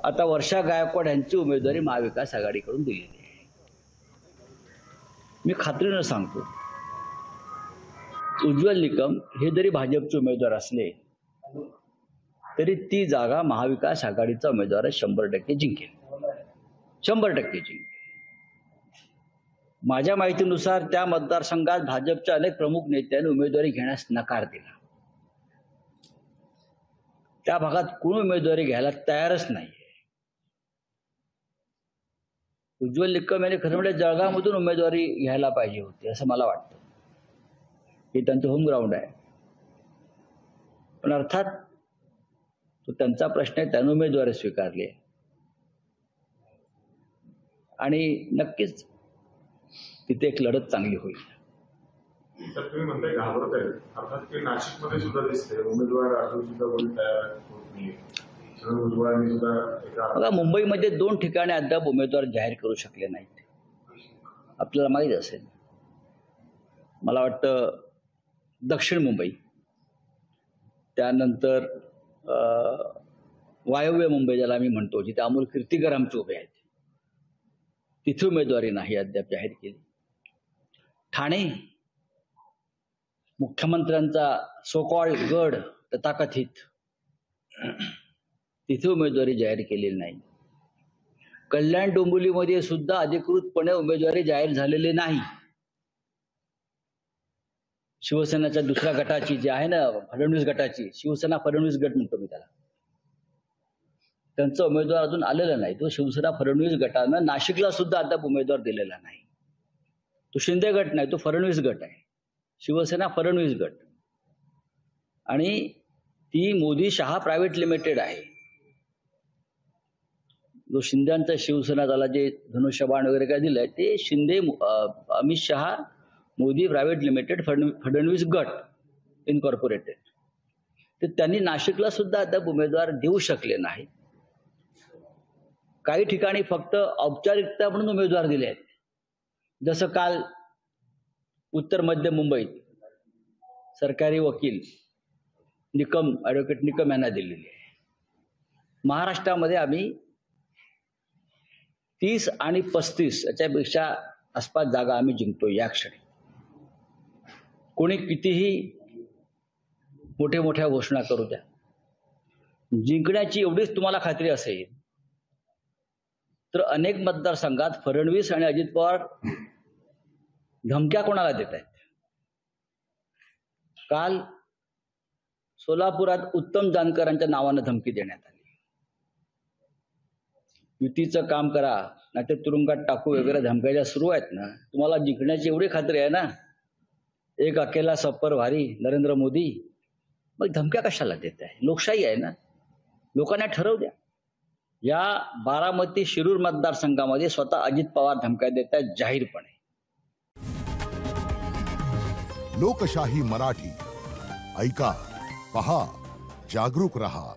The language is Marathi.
आता वर्षा गायकवाड यांची उमेदवारी महाविकास आघाडीकडून दिलेली आहे. मी खात्रीनं सांगतो, उज्ज्वल निकम हे जरी भाजपचे उमेदवार असले तरी ती जागा महाविकास आघाडीचा उमेदवार 100% जिंकेल. 100% जिंकेल. माझ्या माहितीनुसार त्या मतदारसंघात भाजपच्या अनेक प्रमुख नेत्यांनी उमेदवारी घेण्यास नकार दिला. त्या भागात कोण उमेदवारी घ्यायला तयारच नाही. उज्ज्वल निकम यांनी खरं म्हणजे जळगावमधून उमेदवारी घ्यायला पाहिजे होती असं मला वाटतं. हे त्यांचं होम ग्राउंड आहे. पण अर्थात तो त्यांचा प्रश्न आहे, त्यानं उमेदवारी स्वीकारली आणि नक्कीच तिथे एक लढत चांगली होईल. सर तुम्ही म्हणताय घाबरत आहे, अर्थात ते नाशिकमध्ये सुद्धा दिसते उमेदवार अजून सुद्धा कोणी तयार होत नाही. बघा, मुंबईमध्ये 2 ठिकाणी अद्याप उमेदवार जाहीर करू शकले नाहीत. आपल्याला माहीत असेल, मला वाटतं दक्षिण मुंबई, त्यानंतर वायव्य मुंबई ज्याला आम्ही म्हणतो, जिथे अमोल कीर्तीकर आमचे उभे आहेत, तिथे उमेदवारी नाही अद्याप जाहीर केली. ठाणे, मुख्यमंत्र्यांचा सो कॉल्ड गड तथाकथित, तिथे उमेदवारी जाहीर केलेली नाही. कल्याण डोंबिवलीमध्ये सुद्धा अधिकृतपणे उमेदवारी जाहीर झालेली नाही. शिवसेनेच्या दुसऱ्या गटाची जी आहे ना, फडणवीस गटाची, शिवसेना फडणवीस गट म्हणतो मी त्याला, त्यांचा उमेदवार अजून आलेला नाही. तो शिवसेना फडणवीस गटानं नाशिकला सुद्धा अद्याप उमेदवार दिलेला नाही. तो शिंदे गट नाही, तो फडणवीस गट आहे. शिवसेना फडणवीस गट. आणि ती मोदी शहा प्रायव्हेट लिमिटेड आहे. जो शिंदेचा शिवसेना त्याला जे धनुष्यबाण वगैरे काय दिलंय ते शिंदे अमित शहा मोदी प्रायव्हेट लिमिटेड फडणवीस गट इनकॉर्पोरेटेड. तर त्यांनी नाशिकला सुद्धा अद्याप उमेदवार देऊ शकले नाही. काही ठिकाणी फक्त औपचारिकता म्हणून उमेदवार दिले आहेत. जसं काल उत्तर मध्य मुंबईत सरकारी वकील ॲडव्होकेट निकम यांना दिलेली आहे. महाराष्ट्रामध्ये आम्ही 30 आणि 35 याच्यापेक्षा आसपास जागा आम्ही जिंकतो या क्षणी. कोणी कितीही मोठ्या घोषणा करू द्या, जिंकण्याची एवढीच तुम्हाला खात्री असेल तर अनेक मतदारसंघात फडणवीस आणि अजित पवार धमक्या कोणाला देत आहेत. काल सोलापुरात उत्तम जानकरांच्या नावानं धमकी देण्यात आली. युतीचं काम करा नाहीतर तुरुंगात टाकू वगैरे धमक्या सुरू आहेत ना. तुम्हाला जिंकण्याची एवढी खात्री आहे ना, एक अकेला सफर भारी नरेंद्र मोदी, मग धमक्या कशाला देत आहे? लोकशाही आहे ना, लोकांना ठरवू द्या. या बारामती शिरूर मतदारसंघामध्ये स्वतः अजित पवार धमक्या देत आहेत जाहीरपणे. लोकशाही मराठी ऐका, पहा, जागरूक रहा.